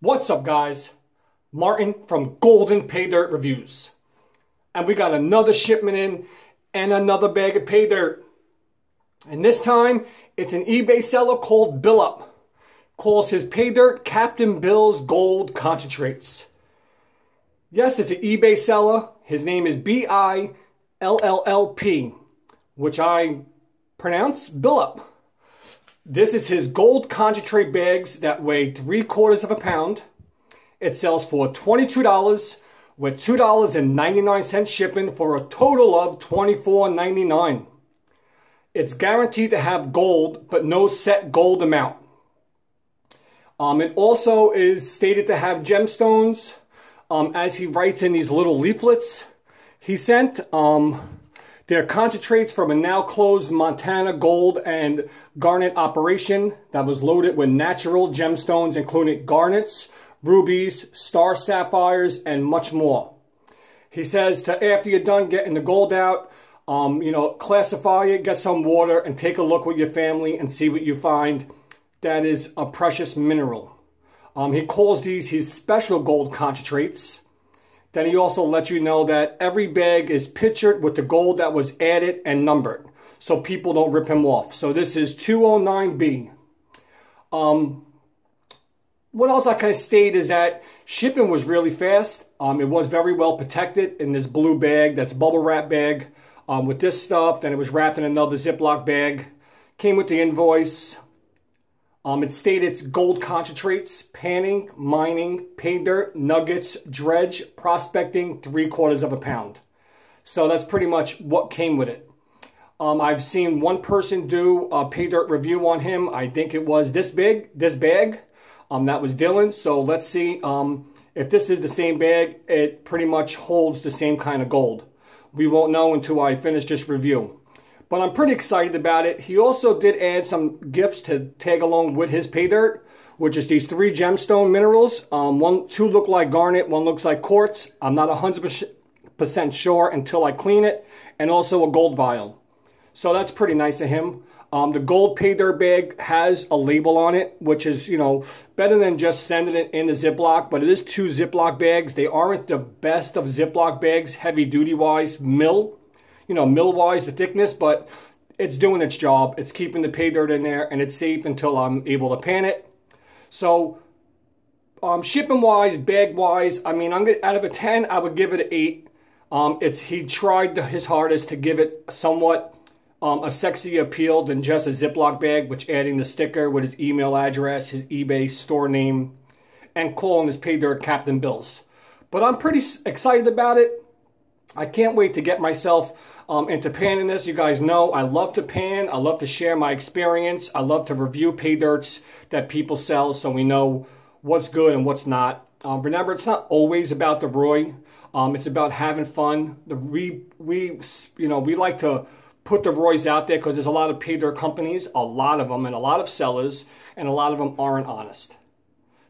What's up, guys? Martin from Golden Paydirt Reviews. And we got another shipment in and another bag of Paydirt. And this time, it's an eBay seller called Billlp. Calls his Paydirt Captain Bill's Gold Concentrates. Yes, it's an eBay seller. His name is Billlp, which I pronounce Billlp. This is his gold concentrate bags that weigh 3/4 of a pound. It sells for $22 with $2.99 shipping for a total of $24.99. It's guaranteed to have gold, but no set gold amount. It also is stated to have gemstones, as he writes in these little leaflets he sent. They're concentrates from a now closed Montana gold and garnet operation that was loaded with natural gemstones, including garnets, rubies, star sapphires, and much more. He says to, after you're done getting the gold out, classify it, get some water, and take a look with your family and see what you find. That is a precious mineral. He calls these his special gold concentrates. Then he also lets you know that every bag is pictured with the gold that was added and numbered, so people don't rip him off. So this is 209B. What else I can state is that shipping was really fast. It was very well protected in this blue bag, that's bubble wrap bag, with this stuff. Then it was wrapped in another Ziploc bag. Came with the invoice. It stated it's gold concentrates, panning, mining, pay dirt, nuggets, dredge, prospecting, 3/4 of a pound. So that's pretty much what came with it. I've seen one person do a pay dirt review on him. I think it was this bag. That was Dylan. So let's see if this is the same bag. It pretty much holds the same kind of gold. We won't know until I finish this review. But I'm pretty excited about it. He also did add some gifts to tag along with his Paydirt, which is these 3 gemstone minerals. Two look like garnet, one looks like quartz. I'm not 100% sure until I clean it. And also a gold vial. So that's pretty nice of him. The gold Paydirt bag has a label on it, which is, better than just sending it in a Ziploc. But it is 2 Ziploc bags. They aren't the best of Ziploc bags, heavy duty wise, mill-wise, the thickness, but it's doing its job. It's keeping the Paydirt in there, and it's safe until I'm able to pan it. So, shipping-wise, bag-wise, I mean, out of a 10, I would give it an 8. He tried his hardest to give it somewhat a sexier appeal than just a Ziploc bag, which adding the sticker with his email address, his eBay store name, and calling his Paydirt Captain Bill's. But I'm pretty excited about it. I can't wait to get myself into panning this. You guys know I love to pan. I love to share my experience. I love to review Paydirts that people sell so we know what's good and what's not. Remember, it's not always about the ROI. It's about having fun. We like to put the ROIs out there because there's a lot of Paydirt companies, a lot of them, and a lot of sellers, and a lot of them aren't honest.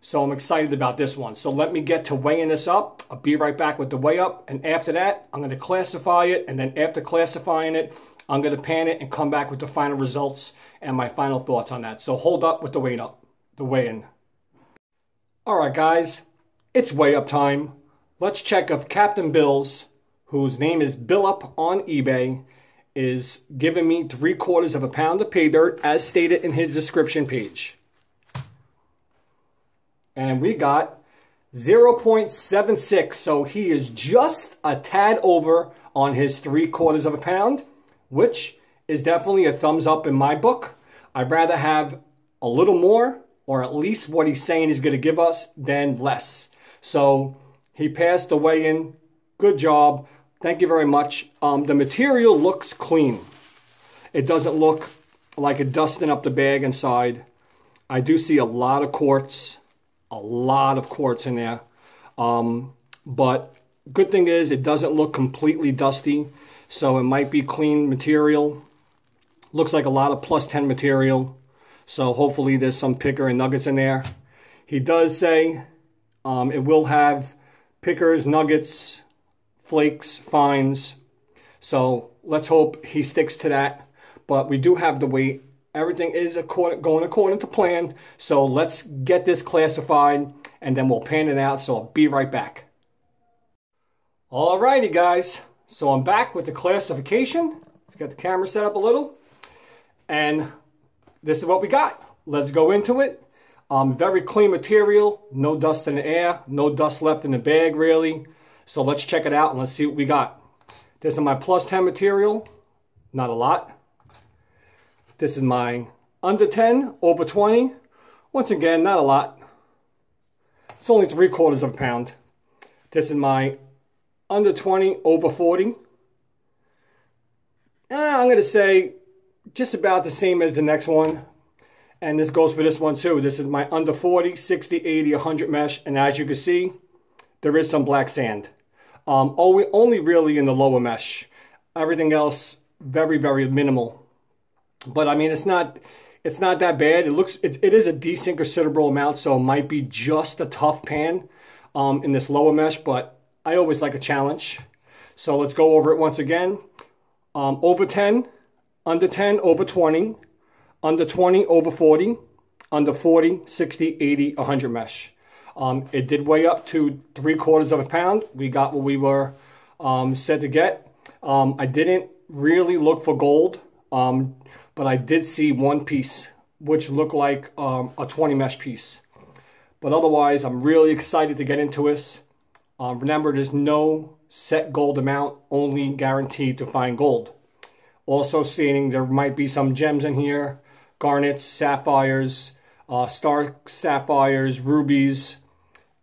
So I'm excited about this one. So let me get to weighing this up. I'll be right back with the weigh up. And after that, I'm going to classify it. And then after classifying it, I'm going to pan it and come back with the final results and my final thoughts on that. So hold up with the weigh-in. All right, guys, it's weigh up time. Let's check if Captain Bill's, whose name is Billlp on eBay, is giving me 3/4 of a pound of Paydirt as stated in his description page. And we got 0.76, so he is just a tad over on his 3/4 of a pound, which is definitely a thumbs up in my book. I'd rather have a little more, or at least what he's saying he's going to give us, than less. So he passed the weigh-in. Good job. Thank you very much. The material looks clean. It doesn't look like it dusting up the bag inside. I do see a lot of quartz. A lot of quartz in there, but good thing is it doesn't look completely dusty, so it might be clean material. Looks like a lot of +10 material, so hopefully there's some picker and nuggets in there. He does say it will have pickers, nuggets, flakes, fines, so let's hope he sticks to that. But we do have the weight. Everything is going according to plan. So let's get this classified and then we'll pan it out, so I'll be right back. Alrighty guys, so I'm back with the classification. Let's get the camera set up a little, and this is what we got. Let's go into it. Very clean material, no dust in the air, no dust left in the bag really. So let's check it out and let's see what we got. This is my plus 10 material, not a lot. This is my under 10, over 20. Once again, not a lot. It's only 3/4 of a pound. This is my under 20, over 40. I'm going to say just about the same as the next one. And this goes for this one too. This is my under 40, 60, 80, 100 mesh. And as you can see, there is some black sand. Only really in the lower mesh. Everything else, very, very minimal. But I mean, it's not that bad. It is a decent, considerable amount. So it might be just a tough pan in this lower mesh. But I always like a challenge. So let's go over it once again. Over 10, under 10, over 20. Under 20, over 40, under 40, 60, 80, 100 mesh. It did weigh up to 3/4 of a pound. We got what we were said to get. I didn't really look for gold, but I did see one piece, which looked like a 20 mesh piece. But otherwise, I'm really excited to get into this. Remember, there's no set gold amount, only guaranteed to find gold. Also seeing there might be some gems in here. Garnets, sapphires, star sapphires, rubies,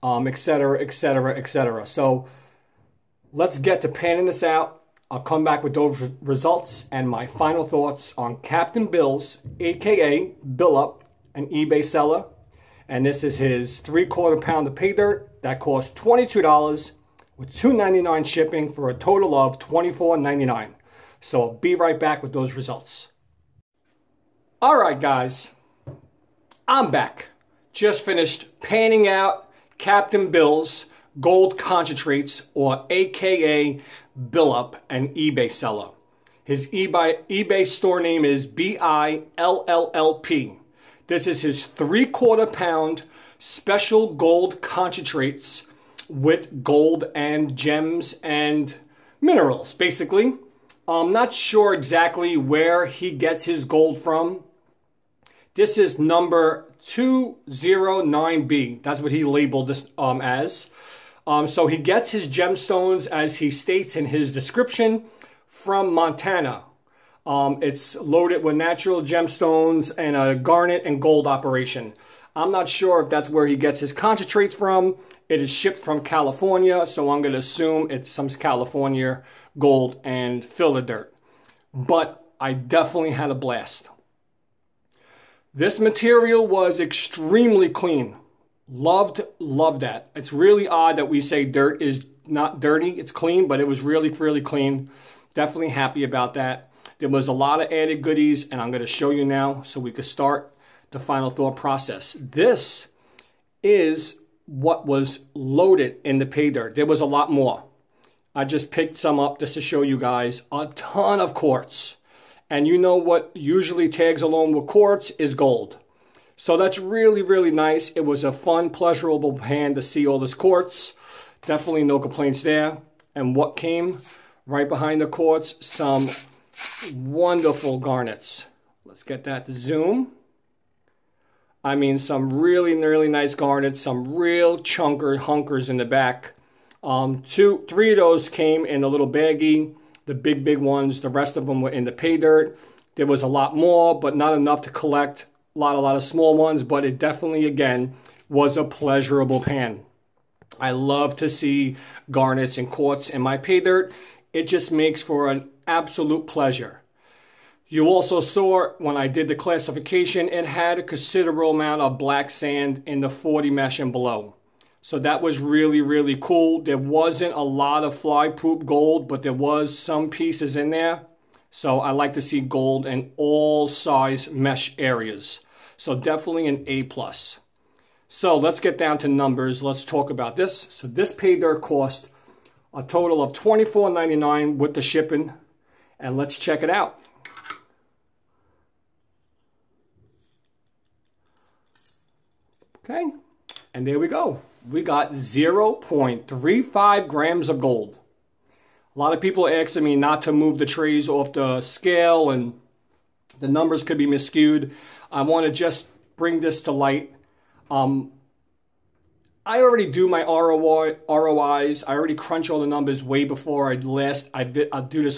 etc., etc., etc. So let's get to panning this out. I'll come back with those results and my final thoughts on Captain Bill's, aka Billlp, an eBay seller. And this is his 3/4 pound of Paydirt that costs $22 with $2.99 shipping for a total of $24.99. So I'll be right back with those results. Alright guys, I'm back. Just finished panning out Captain Bill's gold concentrates, or aka Billlp, an eBay seller. His eBay store name is Billlp. This is his 3/4 pound special gold concentrates with gold and gems and minerals, basically. I'm not sure exactly where he gets his gold from. This is number 209B. That's what he labeled this as. So he gets his gemstones, as he states in his description, from Montana. It's loaded with natural gemstones and a garnet and gold operation. I'm not sure if that's where he gets his concentrates from. It is shipped from California, so I'm going to assume it's some California gold and filler dirt. But I definitely had a blast. This material was extremely clean. Loved that. It's really odd that we say dirt is not dirty. It's clean, but it was really, really clean. Definitely happy about that. There was a lot of added goodies, and I'm going to show you now so we could start the final thought process. This is what was loaded in the Paydirt. There was a lot more. I just picked some up just to show you guys. A ton of quartz. And you know what usually tags along with quartz is gold. So that's really, really nice. It was a fun, pleasurable pan to see all this quartz. Definitely no complaints there. And what came right behind the quartz? Some wonderful garnets. Let's get that to zoom. I mean, some really, really nice garnets. Some real hunkers in the back. 3 of those came in a little baggie. The big ones. The rest of them were in the Paydirt. There was a lot more, but not enough to collect. A lot of small ones, but it definitely, again, was a pleasurable pan. I love to see garnets and quartz in my Paydirt. It just makes for an absolute pleasure. You also saw when I did the classification, it had a considerable amount of black sand in the 40 mesh and below. So that was really, really cool. There wasn't a lot of fly poop gold, but there was some pieces in there. So I like to see gold in all size mesh areas. So definitely an A+. So let's get down to numbers. Let's talk about this. So this Paydirt cost a total of $24.99 with the shipping. And let's check it out. Okay. And there we go. We got 0.35 grams of gold. A lot of people are asking me not to move the trays off the scale and the numbers could be miscued. I want to just bring this to light. I already do my ROIs. I already crunch all the numbers way before I do this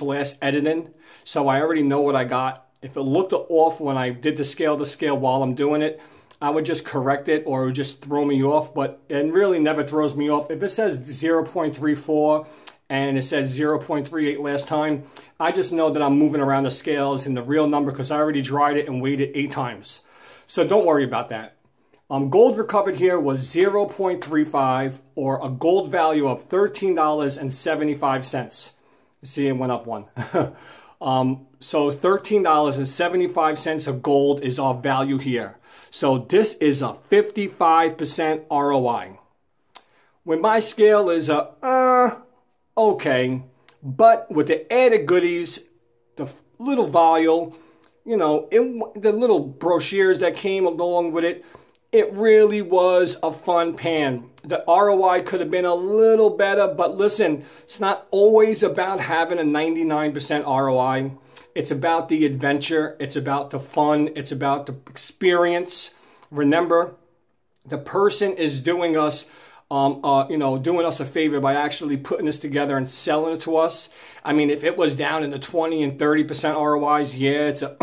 last editing. So I already know what I got. If it looked off when I did the scale while I'm doing it, I would just correct it or it would just throw me off. But it really never throws me off. If it says 0.34 and it said 0.38 last time, I just know that I'm moving around the scales in the real number because I already dried it and weighed it 8 times. So don't worry about that. Gold recovered here was 0.35 or a gold value of $13.75. You see it went up one. So $13.75 of gold is our value here. So this is a 55% ROI. When my scale is okay, but with the added goodies, the little vial, you know, the little brochures that came along with it, it really was a fun pan. The ROI could have been a little better, but listen, it's not always about having a 99% ROI. It's about the adventure. It's about the fun. It's about the experience. Remember, the person is doing us, doing us a favor by actually putting this together and selling it to us. I mean, if it was down in the 20 and 30% ROIs, yeah, it's a,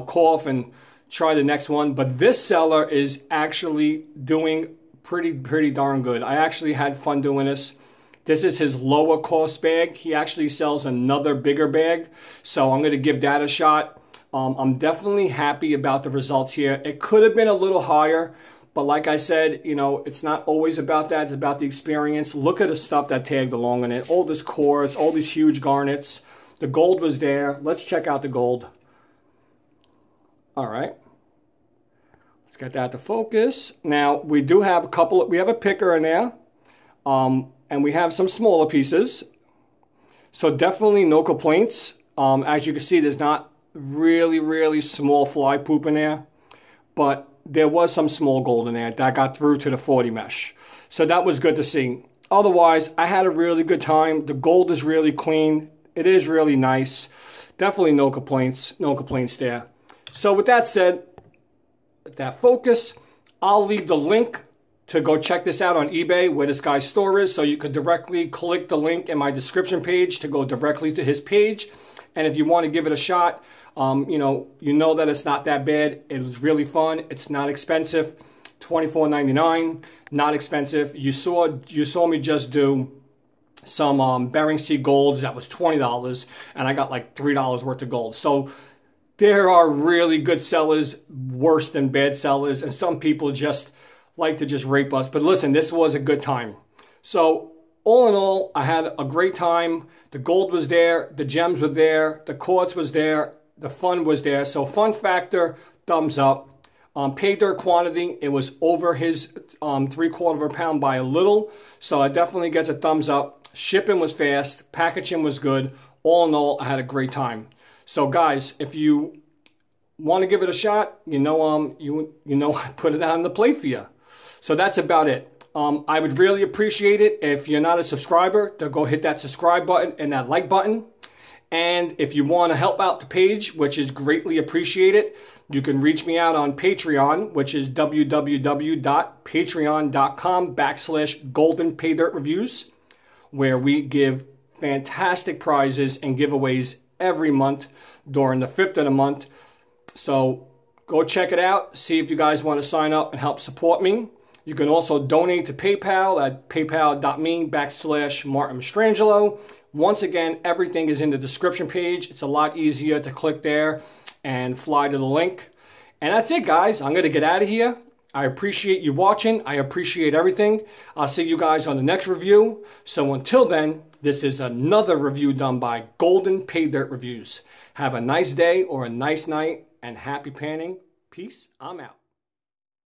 cough and try the next one. But this seller is actually doing pretty darn good. I actually had fun doing this. This is his lower cost bag. He actually sells another bigger bag. So I'm going to give that a shot. I'm definitely happy about the results here. It could have been a little higher, but like I said, you know, it's not always about that. It's about the experience. Look at the stuff that tagged along in it. All this quartz, all these huge garnets. The gold was there. Let's check out the gold. All right. Let's get that to focus. Now, we do have we have a picker in there. And we have some smaller pieces. So definitely no complaints. As you can see, there's not really small fly poop in there. But there was some small gold in there that got through to the 40 mesh. So that was good to see. Otherwise, I had a really good time. The gold is really clean. It is really nice. Definitely no complaints. No complaints there. So with that said, with that focus, I'll leave the link to go check this out on eBay where this guy's store is. So you could directly click the link in my description page to go directly to his page. And if you want to give it a shot, you know that it's not that bad. It was really fun. It's not expensive. $24.99, not expensive. You saw me just do some Bering Sea golds that was $20, and I got like $3 worth of gold. So there are really good sellers, worse than bad sellers, and some people just like to just rape us. But listen, this was a good time. So all in all, I had a great time. The gold was there, the gems were there, the quartz was there, the fun was there. So fun factor, thumbs up. Paydirt quantity, it was over his 3/4 of a pound by a little. So it definitely gets a thumbs up. Shipping was fast, packaging was good. All in all, I had a great time. So guys, if you want to give it a shot, I put it out on the plate for you. So that's about it. I would really appreciate it if you're not a subscriber to go hit that subscribe button and that like button. And if you want to help out the page, which is greatly appreciated, you can reach me out on Patreon, which is www.patreon.com/goldenpaydirtreviews, where we give fantastic prizes and giveaways every month during the 5th of the month. So go check it out. See if you guys want to sign up and help support me. You can also donate to PayPal at paypal.me/Martin Mastrangelo. Once again, everything is in the description page. It's a lot easier to click there and fly to the link. And that's it, guys. I'm going to get out of here. I appreciate you watching. I appreciate everything. I'll see you guys on the next review. So until then, this is another review done by Golden Paydirt Reviews. Have a nice day or a nice night and happy panning. Peace. I'm out.